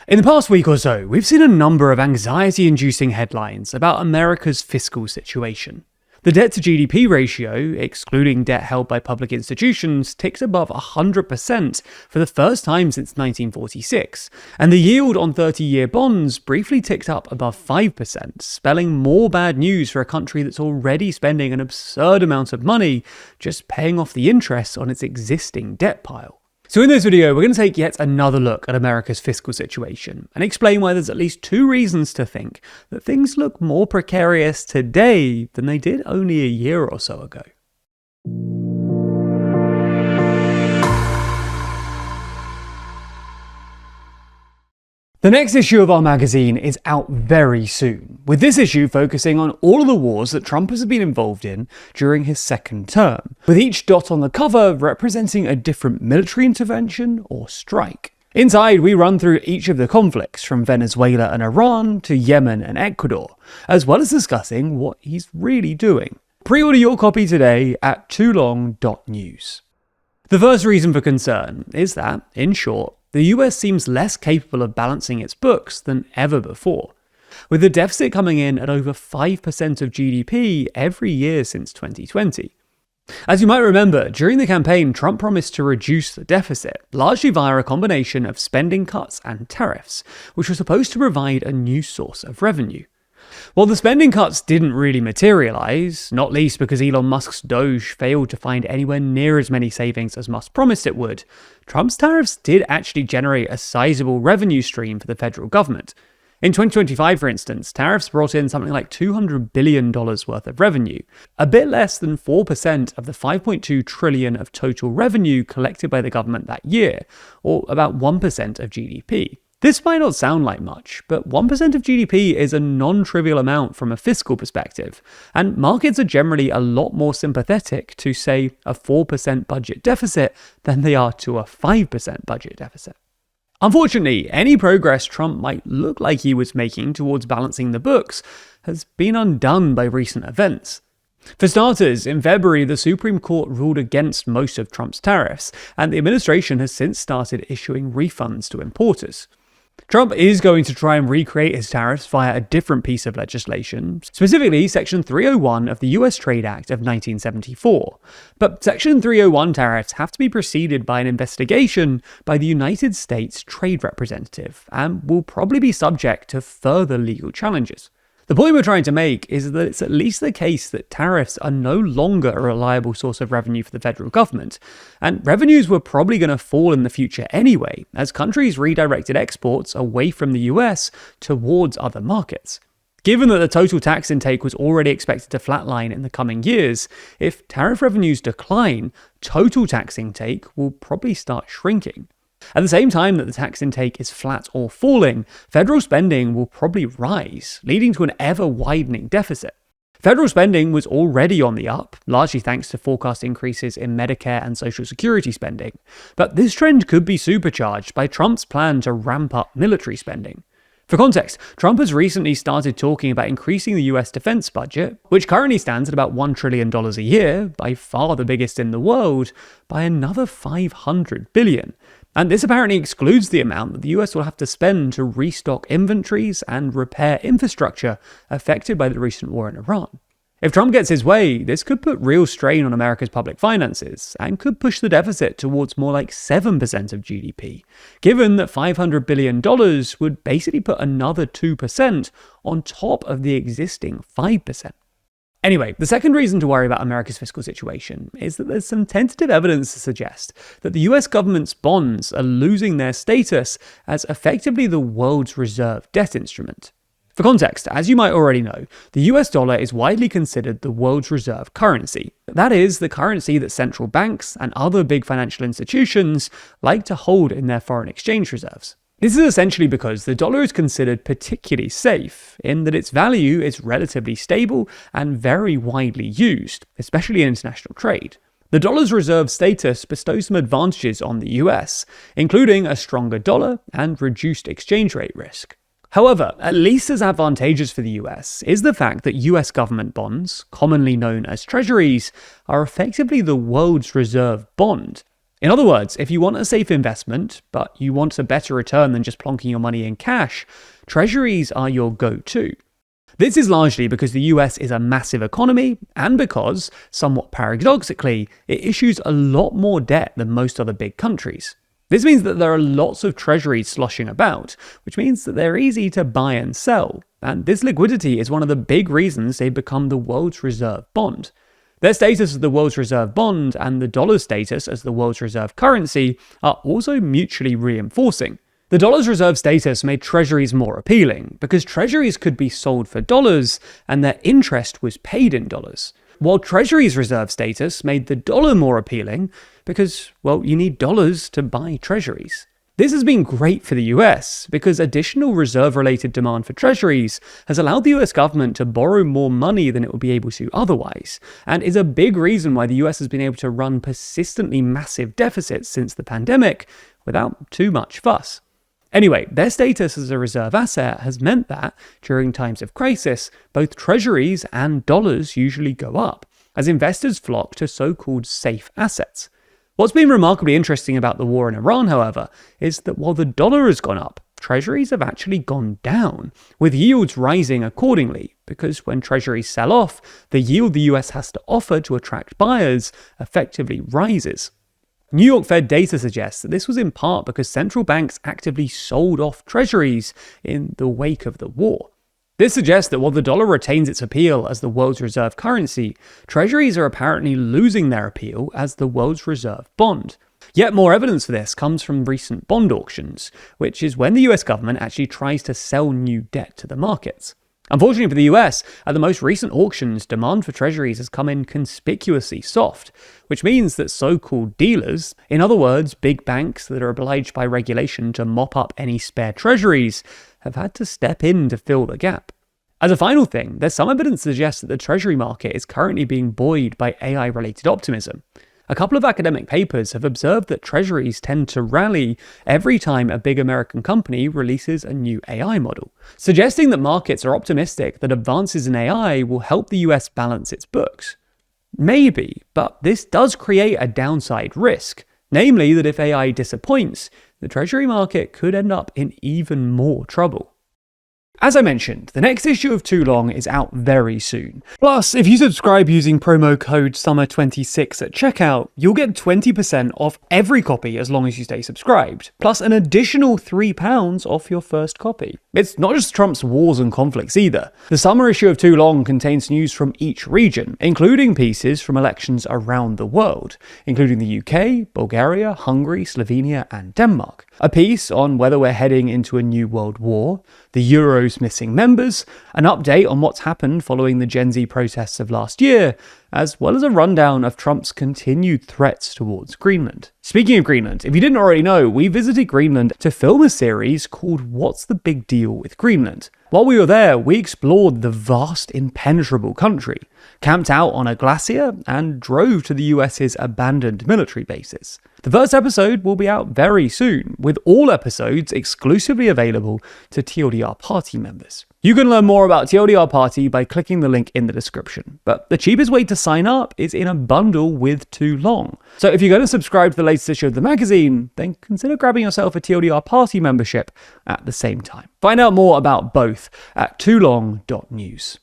In the past week or so, we've seen a number of anxiety-inducing headlines about America's fiscal situation. The debt-to-GDP ratio, excluding debt held by public institutions, ticked above 100% for the first time since 1946, and the yield on 30-year bonds briefly ticked up above 5%, spelling more bad news for a country that's already spending an absurd amount of money just paying off the interest on its existing debt pile. So in this video, we're going to take yet another look at America's fiscal situation and explain why there's at least two reasons to think that things look more precarious today than they did only a year or so ago. The next issue of our magazine is out very soon, with this issue focusing on all of the wars that Trump has been involved in during his second term, with each dot on the cover representing a different military intervention or strike. Inside, we run through each of the conflicts, from Venezuela and Iran to Yemen and Ecuador, as well as discussing what he's really doing. Pre-order your copy today at toolong.news. The first reason for concern is that, in short, the US seems less capable of balancing its books than ever before, with the deficit coming in at over 5% of GDP every year since 2020. As you might remember, during the campaign, Trump promised to reduce the deficit, largely via a combination of spending cuts and tariffs, which were supposed to provide a new source of revenue. While the spending cuts didn't really materialize, not least because Elon Musk's Doge failed to find anywhere near as many savings as Musk promised it would, Trump's tariffs did actually generate a sizable revenue stream for the federal government. In 2025, for instance, tariffs brought in something like $200 billion worth of revenue, a bit less than 4% of the $5.2 trillion of total revenue collected by the government that year, or about 1% of GDP. This might not sound like much, but 1% of GDP is a non-trivial amount from a fiscal perspective, and markets are generally a lot more sympathetic to, say, a 4% budget deficit than they are to a 5% budget deficit. Unfortunately, any progress Trump might look like he was making towards balancing the books has been undone by recent events. For starters, in February, the Supreme Court ruled against most of Trump's tariffs, and the administration has since started issuing refunds to importers. Trump is going to try and recreate his tariffs via a different piece of legislation, specifically Section 301 of the US Trade Act of 1974. But Section 301 tariffs have to be preceded by an investigation by the United States Trade Representative, and will probably be subject to further legal challenges. The point we're trying to make is that it's at least the case that tariffs are no longer a reliable source of revenue for the federal government, and revenues were probably going to fall in the future anyway, as countries redirected exports away from the US towards other markets. Given that the total tax intake was already expected to flatline in the coming years, if tariff revenues decline, total tax intake will probably start shrinking. At the same time that the tax intake is flat or falling, federal spending will probably rise, leading to an ever-widening deficit. Federal spending was already on the up, largely thanks to forecast increases in Medicare and Social Security spending, but this trend could be supercharged by Trump's plan to ramp up military spending. For context, Trump has recently started talking about increasing the US defense budget, which currently stands at about $1 trillion a year, by far the biggest in the world, by another $500 billion. And this apparently excludes the amount that the US will have to spend to restock inventories and repair infrastructure affected by the recent war in Iran. If Trump gets his way, this could put real strain on America's public finances, and could push the deficit towards more like 7% of GDP, given that $500 billion would basically put another 2% on top of the existing 5%. Anyway, the second reason to worry about America's fiscal situation is that there's some tentative evidence to suggest that the US government's bonds are losing their status as effectively the world's reserve debt instrument. For context, as you might already know, the US dollar is widely considered the world's reserve currency. That is, the currency that central banks and other big financial institutions like to hold in their foreign exchange reserves. This is essentially because the dollar is considered particularly safe, in that its value is relatively stable and very widely used, especially in international trade. The dollar's reserve status bestows some advantages on the US, including a stronger dollar and reduced exchange rate risk. However, at least as advantageous for the US is the fact that US government bonds, commonly known as Treasuries, are effectively the world's reserve bond. In other words, if you want a safe investment, but you want a better return than just plonking your money in cash, Treasuries are your go-to. This is largely because the US is a massive economy and because, somewhat paradoxically, it issues a lot more debt than most other big countries. This means that there are lots of treasuries sloshing about, which means that they're easy to buy and sell, and this liquidity is one of the big reasons they've become the world's reserve bond. Their status as the world's reserve bond and the dollar's status as the world's reserve currency are also mutually reinforcing. The dollar's reserve status made treasuries more appealing because treasuries could be sold for dollars and their interest was paid in dollars, while treasuries' reserve status made the dollar more appealing because, well, you need dollars to buy treasuries. This has been great for the US because additional reserve-related demand for treasuries has allowed the US government to borrow more money than it would be able to otherwise, and is a big reason why the US has been able to run persistently massive deficits since the pandemic without too much fuss. Anyway, their status as a reserve asset has meant that, during times of crisis, both treasuries and dollars usually go up, as investors flock to so-called safe assets. What's been remarkably interesting about the war in Iran, however, is that while the dollar has gone up, treasuries have actually gone down, with yields rising accordingly, because when treasuries sell off, the yield the US has to offer to attract buyers effectively rises. New York Fed data suggests that this was in part because central banks actively sold off treasuries in the wake of the war. This suggests that while the dollar retains its appeal as the world's reserve currency, treasuries are apparently losing their appeal as the world's reserve bond. Yet more evidence for this comes from recent bond auctions, which is when the US government actually tries to sell new debt to the markets. Unfortunately for the US, at the most recent auctions, demand for treasuries has come in conspicuously soft, which means that so-called dealers, in other words, big banks that are obliged by regulation to mop up any spare treasuries, have had to step in to fill the gap. As a final thing, there's some evidence to suggest that the treasury market is currently being buoyed by AI-related optimism. A couple of academic papers have observed that treasuries tend to rally every time a big American company releases a new AI model, suggesting that markets are optimistic that advances in AI will help the US balance its books. Maybe, but this does create a downside risk, namely that if AI disappoints, the treasury market could end up in even more trouble. As I mentioned, the next issue of Too Long is out very soon. Plus, if you subscribe using promo code SUMMER26 at checkout, you'll get 20% off every copy as long as you stay subscribed, plus an additional £3 off your first copy. It's not just Trump's wars and conflicts either. The summer issue of Too Long contains news from each region, including pieces from elections around the world, including the UK, Bulgaria, Hungary, Slovenia, and Denmark. A piece on whether we're heading into a new world war, the Euro's missing members, an update on what's happened following the Gen Z protests of last year, as well as a rundown of Trump's continued threats towards Greenland. Speaking of Greenland, if you didn't already know, we visited Greenland to film a series called What's the Big Deal with Greenland? While we were there, we explored the vast, impenetrable country, camped out on a glacier, and drove to the US's abandoned military bases. The first episode will be out very soon, with all episodes exclusively available to TLDR Party members. You can learn more about TLDR Party by clicking the link in the description, but the cheapest way to sign up is in a bundle with Too Long. So if you're going to subscribe to the latest issue of the magazine, then consider grabbing yourself a TLDR Party membership at the same time. Find out more about both at toolong.news.